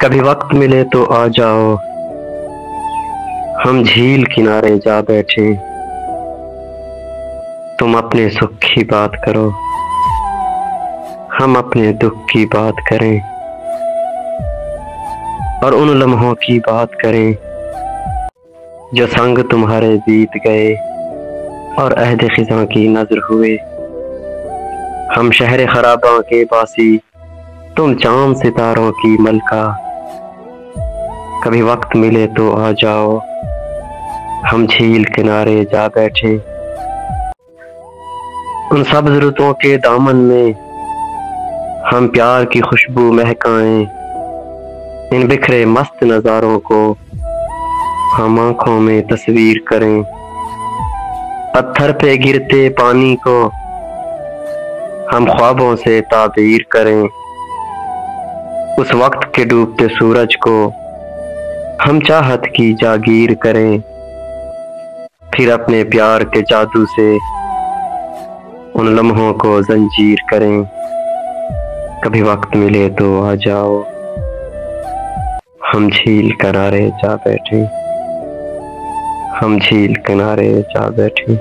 कभी वक्त मिले तो आ जाओ, हम झील किनारे जा बैठे। तुम अपने सुख की बात करो, हम अपने दुख की बात करें, और उन लम्हों की बात करें जो संग तुम्हारे बीत गए और अहद खिज़ां की नज़र हुए। हम शहर खराबा के बासी, तुम चांद सितारों की मलका। कभी वक्त मिले तो आ जाओ, हम झील किनारे जा बैठे। उन सब्ज़ रुतों के दामन में हम प्यार की खुशबू महकाएं। इन बिखरे मस्त नज़ारों को हम आँखों में तस्वीर करें। पत्थर पे गिरते पानी को हम ख्वाबों से ताबीर करें। उस वक्त के डूबते सूरज को हम चाहत की जागीर करें। फिर अपने प्यार के जादू से उन लम्हों को जंजीर करें। कभी वक्त मिले तो आ जाओ, हम झील किनारे जा बैठे। हम झील किनारे जा बैठे।